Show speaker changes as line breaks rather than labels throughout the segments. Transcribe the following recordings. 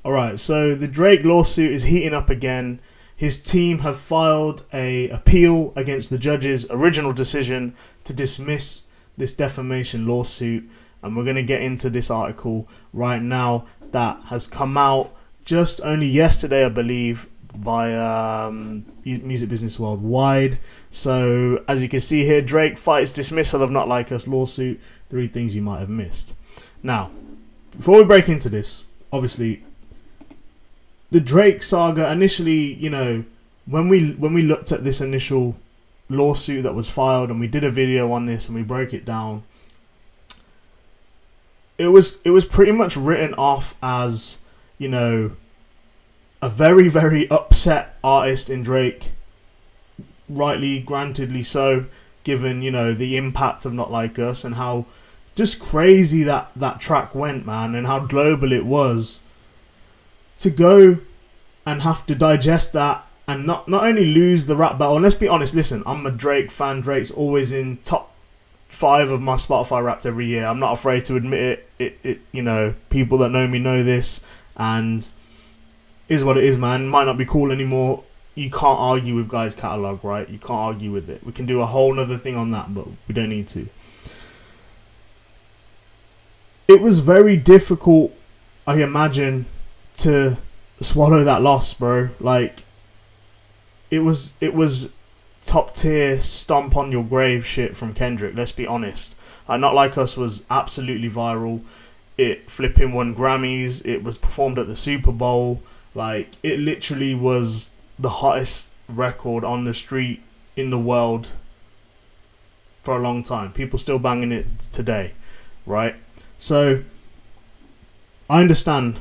Alright, so the Drake lawsuit is heating up again. His team have filed a appeal against the judge's original decision to dismiss this defamation lawsuit. And we're going to get into this article right now that has come out just only yesterday, I believe, by Music Business Worldwide. So, as you can see here, Drake fights dismissal of Not Like Us lawsuit. 3 things you might have missed. Now, before we break into this, obviously, the Drake saga initially, when we looked at this initial lawsuit that was filed and we did a video on this and we broke it down, it was pretty much written off as, a very, very upset artist in Drake, rightly, grantedly so, given, the impact of Not Like Us and how just crazy that track went, man, and how global it was. To go and have to digest that and not only lose the rap battle, and let's be honest, listen, I'm a Drake fan. Drake's always in top 5 of my Spotify Wrapped every year. I'm not afraid to admit it. People that know me know this, and is what it is, man. It might not be cool anymore. You can't argue with Guy's catalogue, right? You can't argue with it. We can do a whole nother thing on that, but we don't need to. It was very difficult, I imagine, to swallow that loss, bro. Like, it was top tier stomp on your grave shit from Kendrick, let's be honest. Not Like Us was absolutely viral. It flipping won Grammys. It was performed at the Super Bowl. Like, it literally was the hottest record on the street in the world for a long time. People still banging it today, right? So I understand.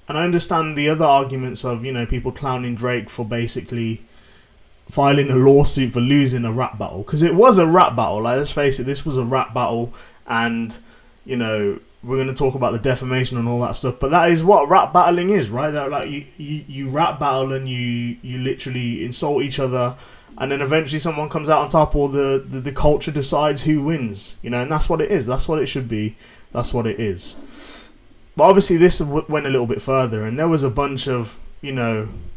And I understand the other arguments of, people clowning Drake for basically filing a lawsuit for losing a rap battle. Because it was a rap battle. Like, let's face it, this was a rap battle. And, we're going to talk about the defamation and all that stuff. But that is what rap battling is, right? That, like, you rap battle and you literally insult each other. And then eventually someone comes out on top, or the culture decides who wins. And that's what it is. That's what it should be. That's what it is. But obviously this went a little bit further, and there was a bunch of,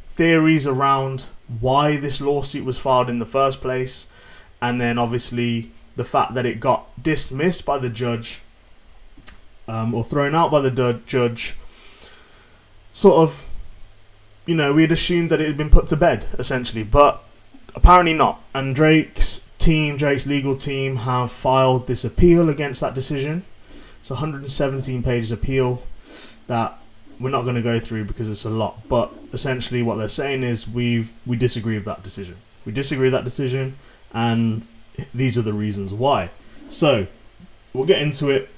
theories around why this lawsuit was filed in the first place. And then obviously the fact that it got dismissed by the judge, or thrown out by the judge, sort of, we had assumed that it had been put to bed, essentially. But apparently not. And Drake's legal team have filed this appeal against that decision. It's a 117 pages appeal that we're not going to go through because it's a lot. But essentially what they're saying is we disagree with that decision. We disagree with that decision, and these are the reasons why. So we'll get into it.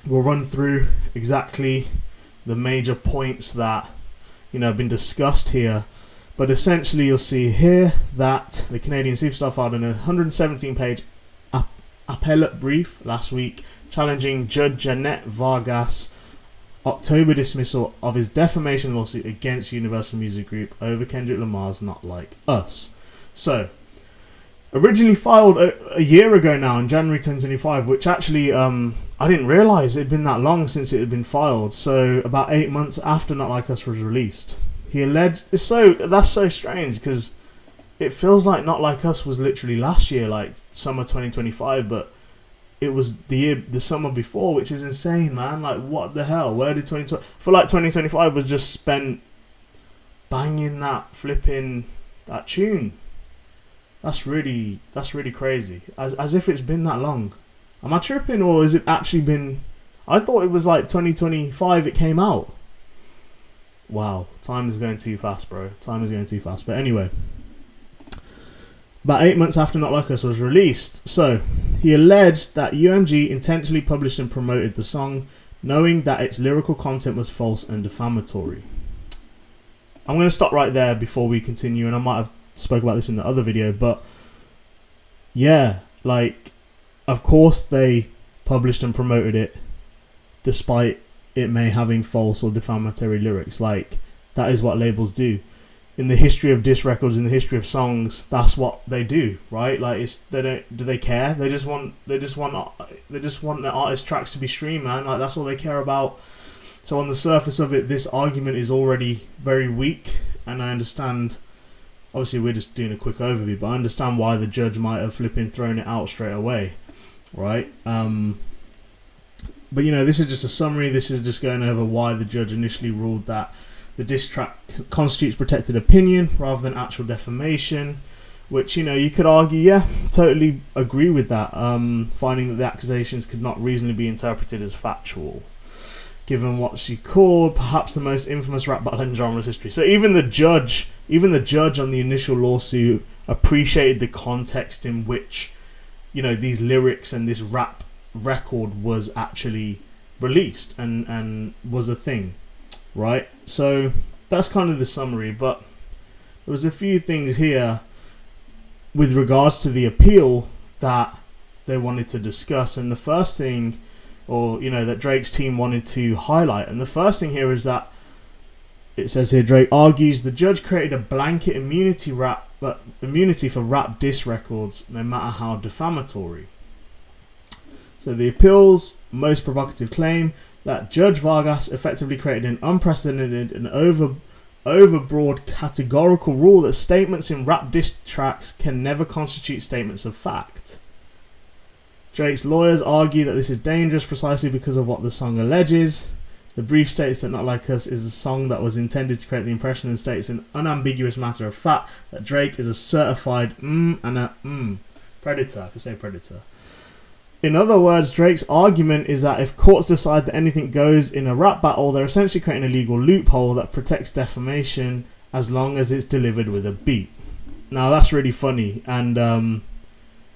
We'll run through exactly the major points that have been discussed here. But essentially you'll see here that the Canadian superstar filed a 117-page appellate brief last week challenging Judge Jeanette Vargas' October dismissal of his defamation lawsuit against Universal Music Group over Kendrick Lamar's Not Like Us. So, originally filed a year ago now, in January 2025, which actually I didn't realise it had been that long since it had been filed. So, about 8 months after Not Like Us was released. He alleged... That's so strange, because it feels like Not Like Us was literally last year, like summer 2025, but it was the summer before, which is insane, man. Like, what the hell? Where did 2020... I feel like 2025 was just spent banging that tune. That's really crazy. As if it's been that long. Am I tripping, or has it actually been... I thought it was like 2025 it came out. Wow, time is going too fast, bro. Time is going too fast. But anyway, about 8 months after Not Like Us was released. So, he alleged that UMG intentionally published and promoted the song, knowing that its lyrical content was false and defamatory. I'm going to stop right there before we continue, and I might have spoke about this in the other video, but yeah, like, of course they published and promoted it despite it may having false or defamatory lyrics. Like, that is what labels do. In the history of diss records, in the history of songs, that's what they do, right? Like, do they care? They just want the artist tracks to be streamed, man. Like, that's all they care about. So on the surface of it, this argument is already very weak, and I understand, obviously we're just doing a quick overview, but I understand why the judge might have flipping thrown it out straight away, right? But this is just a summary. This is just going over why the judge initially ruled that the diss track constitutes protected opinion rather than actual defamation, which, you could argue, yeah, totally agree with that, finding that the accusations could not reasonably be interpreted as factual, given what she called perhaps the most infamous rap battle in genre's history. So even the judge on the initial lawsuit appreciated the context in which, these lyrics and this rap record was actually released and was a thing, right? So that's kind of the summary, but there was a few things here with regards to the appeal that they wanted to discuss, and the first thing, or that Drake's team wanted to highlight, and the first thing here is that it says here, Drake argues the judge created a blanket immunity for rap diss records, no matter how defamatory. So the appeal's most provocative claim that Judge Vargas effectively created an unprecedented and overbroad categorical rule that statements in rap diss tracks can never constitute statements of fact. Drake's lawyers argue that this is dangerous precisely because of what the song alleges. The brief states that Not Like Us is a song that was intended to create the impression, and states an unambiguous matter of fact that Drake is a certified predator. I could say predator. In other words, Drake's argument is that if courts decide that anything goes in a rap battle, they're essentially creating a legal loophole that protects defamation as long as it's delivered with a beat. Now that's really funny, and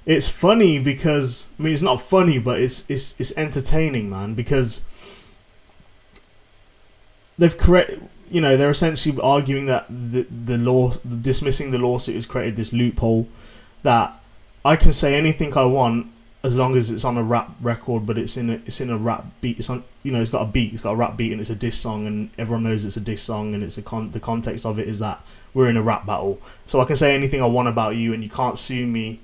it's funny because, it's not funny, but it's entertaining, man, because they're essentially arguing that dismissing the lawsuit has created this loophole that I can say anything I want as long as it's on a rap record, but it's in a rap beat. It's on, it's got a beat, it's got a rap beat, and it's a diss song, and everyone knows it's a diss song, and it's the context of it is that we're in a rap battle. So I can say anything I want about you, and you can't sue me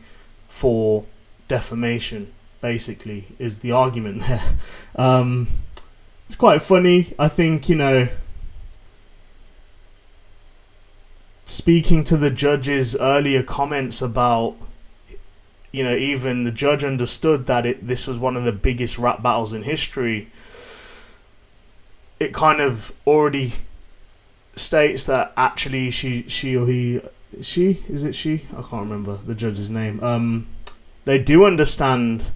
for defamation. Basically, is the argument there. It's quite funny. I think, speaking to the judge's earlier comments about, even the judge understood that this was one of the biggest rap battles in history. It kind of already states that actually she I can't remember the judge's name. They do understand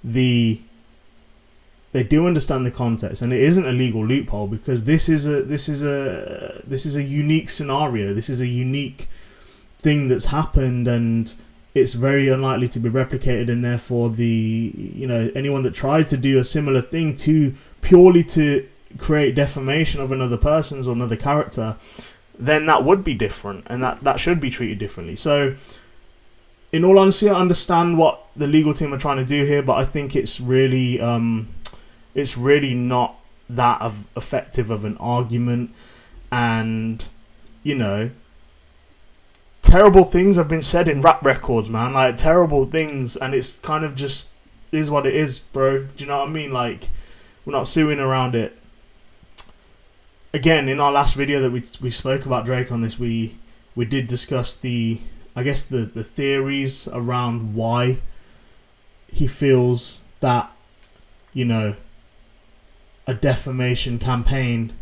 the context, and it isn't a legal loophole because this is a unique scenario. This is a unique thing that's happened, and it's very unlikely to be replicated, and therefore anyone that tried to do a similar thing purely to create defamation of another person's or another character, then that would be different, and that should be treated differently. So in all honesty, I understand what the legal team are trying to do here, but I think it's really not that effective of an argument, and terrible things have been said in rap records, man. Like, terrible things, and it's kind of just is what it is, bro. Do you know what I mean? Like, we're not suing around it. Again, in our last video that we spoke about Drake on this, we did discuss the theories around why he feels that, a defamation campaign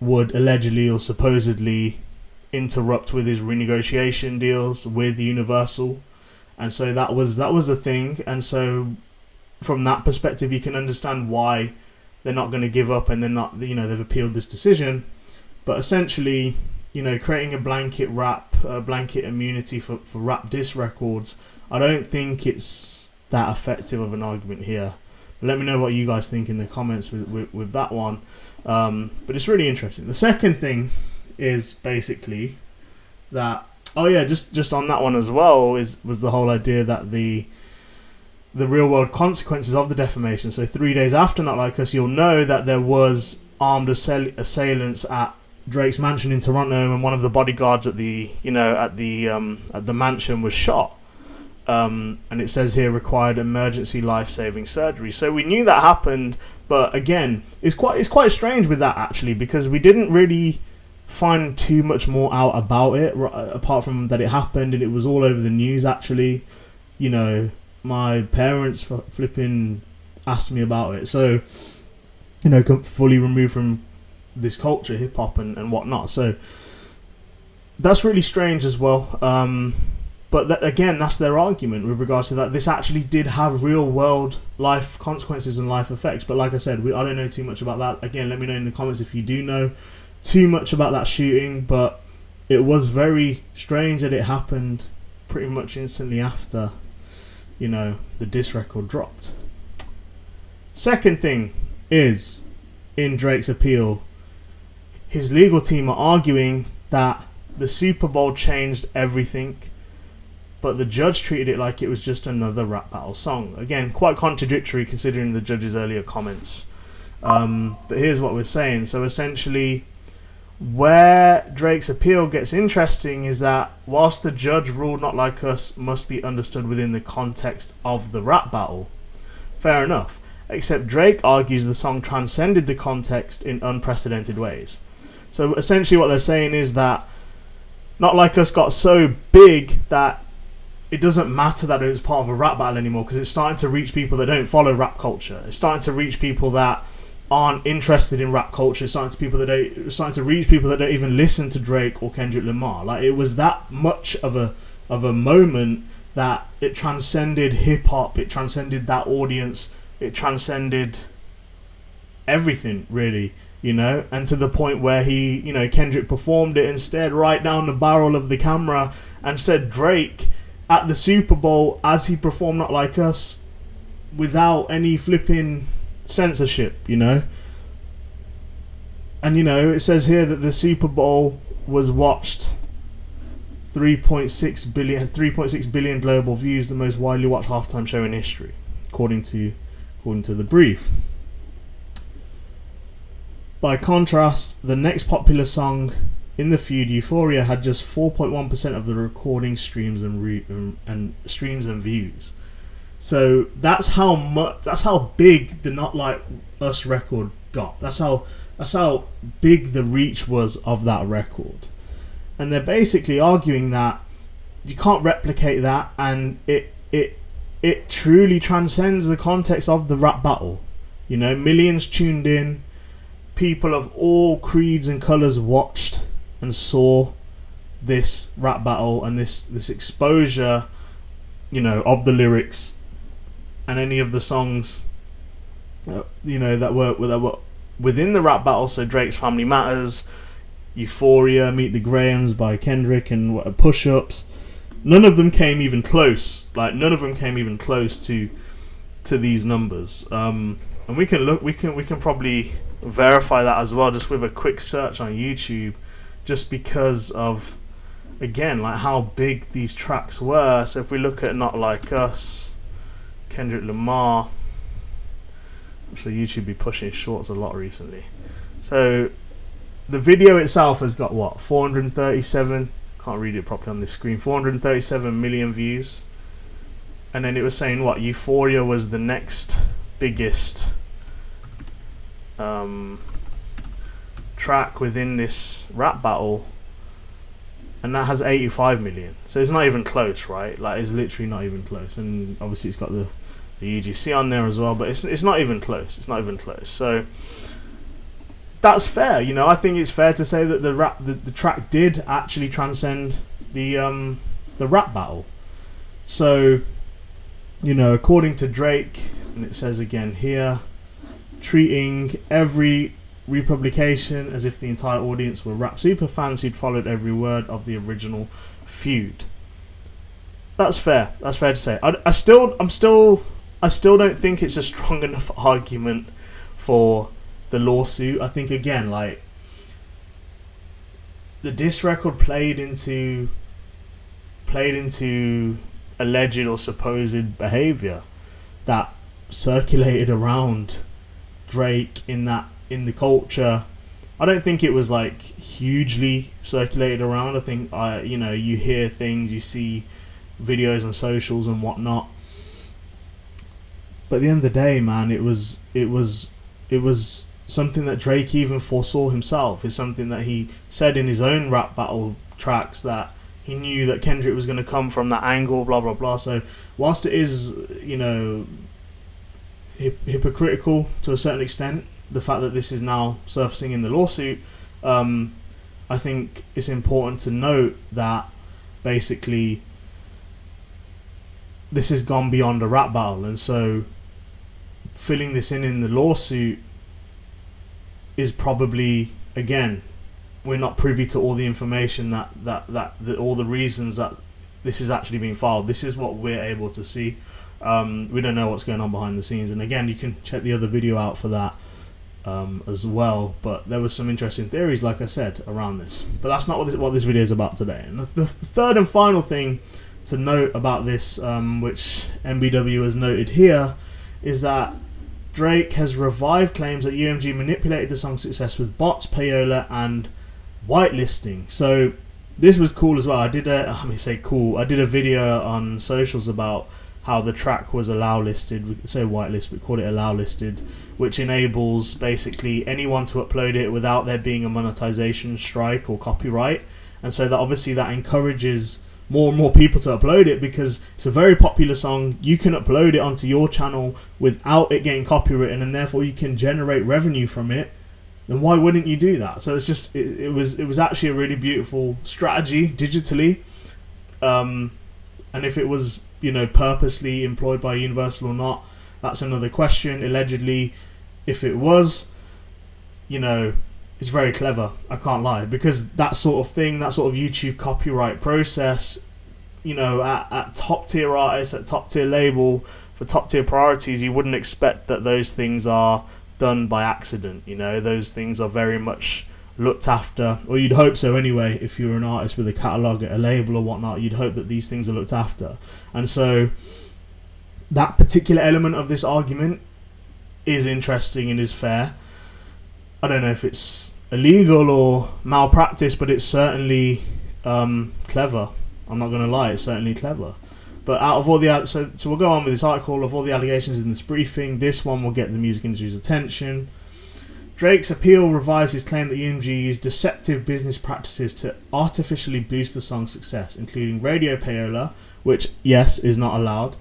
would allegedly or supposedly interrupt with his renegotiation deals with Universal, and so that was a thing. And so from that perspective, you can understand why they're not going to give up, and they're not, they've appealed this decision. But essentially, creating a blanket immunity for rap diss records, I don't think it's that effective of an argument here. But let me know what you guys think in the comments with that one. But it's really interesting. The second thing is basically that, just on that one as well, was the whole idea that the real world consequences of the defamation. So 3 days after Not Like Us, you'll know that there was armed assailants at Drake's mansion in Toronto, and one of the bodyguards at the mansion was shot. And it says here required emergency life-saving surgery. So we knew that happened, But again, it's quite strange with that actually, because we didn't really find too much more out about it apart from that it happened and it was all over the news actually. You know, my parents flipping asked me about it, so you know, fully removed from this culture, hip hop and whatnot. So that's really strange as well. But again, that's their argument with regards to that. This actually did have real world life consequences and life effects. But like I said, I don't know too much about that. Again, let me know in the comments if you do know too much about that shooting. But it was very strange that it happened pretty much instantly after, you know, the diss record dropped. Second thing is, in Drake's appeal, his legal team are arguing that the Super Bowl changed everything, but the judge treated it like it was just another rap battle song. Again, quite contradictory considering the judge's earlier comments. But here's what we're saying. So essentially, where Drake's appeal gets interesting is that whilst the judge ruled Not Like Us must be understood within the context of the rap battle, fair enough. Except Drake argues the song transcended the context in unprecedented ways. So essentially what they're saying is that Not Like Us got so big that it doesn't matter that it was part of a rap battle anymore, because it's starting to reach people that don't follow rap culture. It's starting to reach people that aren't interested in rap culture. It's starting to reach people that don't even listen to Drake or Kendrick Lamar. Like, it was that much of a moment that it transcended hip hop. It transcended that audience. It transcended everything, really, you know, and to the point where he, you know, Kendrick performed it and stared right down the barrel of the camera and said Drake at the Super Bowl as he performed Not Like Us without any flipping censorship, you know. And, you know, it says here that the Super Bowl was watched 3.6 billion global views, the most widely watched halftime show in history, according to the brief. By contrast, the next popular song in the feud, Euphoria, had just 4.1% of the recording streams and streams and views. So that's how big the Not Like Us record got. That's how big the reach was of that record. And they're basically arguing that you can't replicate that, and it truly transcends the context of the rap battle. You know, millions tuned in, people of all creeds and colours watched and saw this rap battle and this exposure, you know, of the lyrics and any of the songs, you know, that were within the rap battle. So Drake's Family Matters, Euphoria, Meet the Grahams by Kendrick, and Push Ups. None of them came even close. Like, none of them came even close to these numbers. And we can probably verify that as well, just with a quick search on YouTube, just because of, again, like how big these tracks were. So if we look at Not Like Us, Kendrick Lamar, I'm sure YouTube be pushing shorts a lot recently. So the video itself has got what, 437, can't read it properly on this screen, 437 million views. And then it was saying what, Euphoria was the next biggest track within this rap battle, and that has 85 million. So it's not even close, right? Like, it's literally not even close. And obviously it's got the UGC on there as well, but it's not even close. It's not even close. So that's fair, you know. I think it's fair to say that the track did actually transcend the rap battle. So, you know, according to Drake, and it says again here, treating every republication as if the entire audience were rap super fans who'd followed every word of the original feud. That's fair. That's fair to say. I still don't think it's a strong enough argument for the lawsuit. I think, again, like, the diss record played into alleged or supposed behavior that circulated around Drake in the culture. I don't think it was like hugely circulated around. I think you know, you hear things, you see videos on socials and whatnot. But at the end of the day, man, it was it was something that Drake even foresaw himself. It's something that he said in his own rap battle tracks, that he knew that Kendrick was going to come from that angle, blah, blah, blah. So whilst it is, hypocritical to a certain extent, the fact that this is now surfacing in the lawsuit, I think it's important to note that basically this has gone beyond a rap battle, and so filling this in the lawsuit is probably, again, we're not privy to all the information that all the reasons that this is actually being filed. This is what we're able to see. We don't know what's going on behind the scenes, and again, you can check the other video out for that as well. But there was some interesting theories, like I said, around this. But that's not what this video is about today. And the third and final thing to note about this, which MBW has noted here, is that Drake has revived claims that UMG manipulated the song's success with bots, payola, and whitelisting. So this was cool as well. I did a video on socials about how the track was allow listed. We could say whitelist, we call it allow listed, which enables basically anyone to upload it without there being a monetization strike or copyright. And so that obviously that encourages more and more people to upload it, because it's a very popular song. You can upload it onto your channel without it getting copywritten, and therefore you can generate revenue from it. Then why wouldn't you do that? So it's just it was actually a really beautiful strategy digitally, and if it was purposely employed by Universal or not, that's another question. Allegedly, if it was, it's very clever, I can't lie, because that sort of thing, that sort of YouTube copyright process, at top tier artists, at top tier label, for top tier priorities, you wouldn't expect that those things are done by accident. Those things are very much looked after, or you'd hope so anyway. If you're an artist with a catalogue at a label or whatnot, you'd hope that these things are looked after. And so that particular element of this argument is interesting and is fair. I don't know if it's illegal or malpractice, but it's certainly clever. I'm not going to lie, it's certainly clever. But out of all the so we'll go on with this article. Of all the allegations in this briefing, this one will get the music industry's attention. Drake's appeal revives his claim that UMG used deceptive business practices to artificially boost the song's success, including radio payola, which, yes, is not allowed,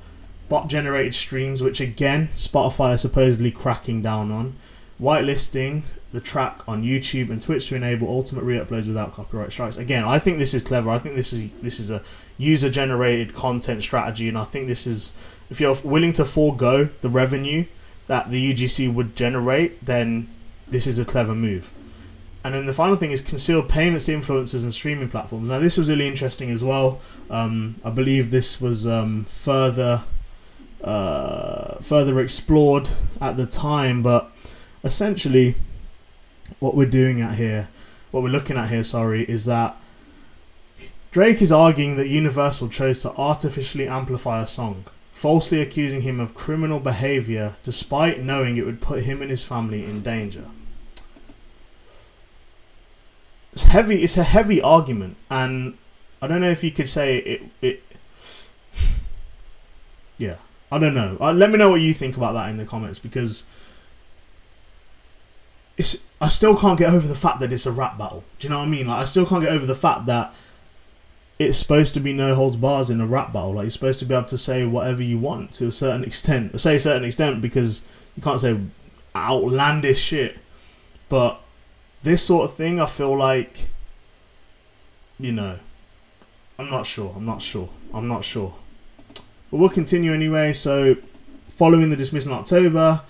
bot-generated streams, which, again, Spotify are supposedly cracking down on, whitelisting the track on YouTube and Twitch to enable ultimate re-uploads without copyright strikes. Again, I think this is clever. I think this is a user-generated content strategy, and I think this is, if you're willing to forego the revenue that the UGC would generate, then this is a clever move. And then the final thing is concealed payments to influencers and streaming platforms. Now, this was really interesting as well. I believe this was further explored at the time, but essentially what we're looking at here, is that Drake is arguing that Universal chose to artificially amplify a song, falsely accusing him of criminal behavior despite knowing it would put him and his family in danger. It's a heavy argument, and I don't know if you could say it yeah, I don't know. Let me know what you think about that in the comments, because I still can't get over the fact that it's a rap battle. Do you know what I mean? Like, I still can't get over the fact that it's supposed to be no holds bars in a rap battle. Like, you're supposed to be able to say whatever you want to a certain extent. I say a certain extent because you can't say outlandish shit. But this sort of thing, I feel like, I'm not sure. But we'll continue anyway. So, following the dismissal in October,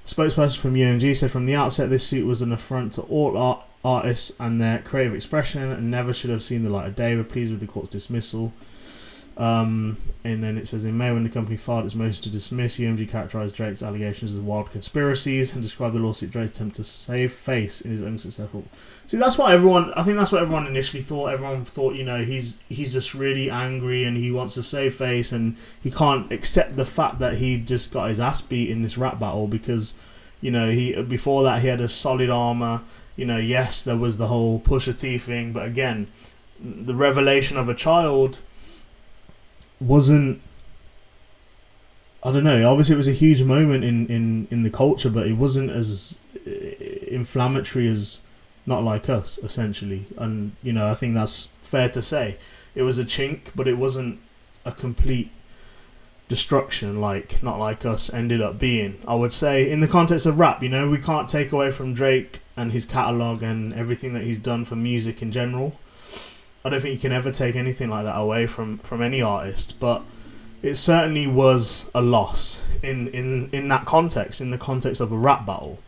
spokesperson from UMG said from the outset this suit was an affront to all artists and their creative expression and never should have seen the light of day. We're pleased with the court's dismissal. And then it says, in May, when the company filed its motion to dismiss, UMG characterized Drake's allegations as wild conspiracies and described the lawsuit Drake's attempt to save face in his unsuccessful. See, I think that's what everyone initially thought. Everyone thought, he's just really angry and he wants to save face, and he can't accept the fact that he just got his ass beat in this rap battle because, he before that he had a solid armor. Yes, there was the whole Pusha T thing, but again, the revelation of a child wasn't, I don't know, obviously it was a huge moment in the culture, but it wasn't as inflammatory as Not Like Us, essentially. And, you know, I think that's fair to say. It was a chink, but it wasn't a complete destruction like Not Like Us ended up being. I would say, in the context of rap, you know, we can't take away from Drake and his catalogue and everything that he's done for music in general. I don't think you can ever take anything like that away from any artist, but it certainly was a loss in that context, in the context of a rap battle.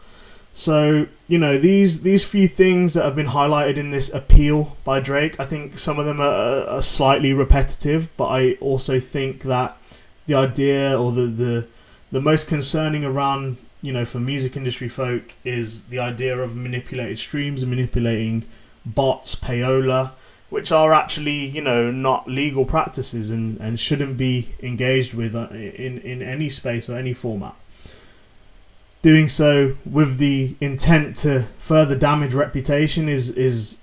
So, you know, these few things that have been highlighted in this appeal by Drake, I think some of them are slightly repetitive, but I also think that the idea or the most concerning around, you know, for music industry folk is the idea of manipulated streams and manipulating bots, payola, which are actually, you know, not legal practices and shouldn't be engaged with in any space or any format. Doing so with the intent to further damage reputation is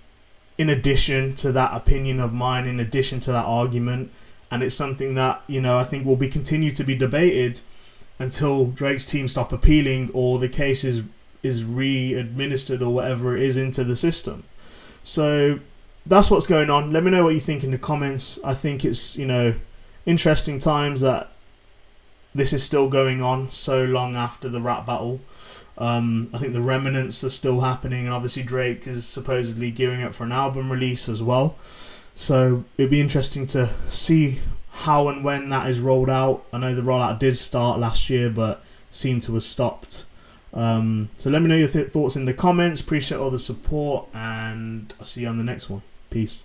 in addition to that opinion of mine, in addition to that argument, and it's something that, you know, I think will be continue to be debated until Drake's team stop appealing or the case is re-administered or whatever it is into the system. So that's what's going on. Let me know what you think in the comments. I think it's, you know, interesting times that this is still going on so long after the rap battle. I think the remnants are still happening, and obviously Drake is supposedly gearing up for an album release as well. So it'd be interesting to see how and when that is rolled out. I know the rollout did start last year, but seemed to have stopped. So let me know your thoughts in the comments. Appreciate all the support, and I'll see you on the next one. Peace.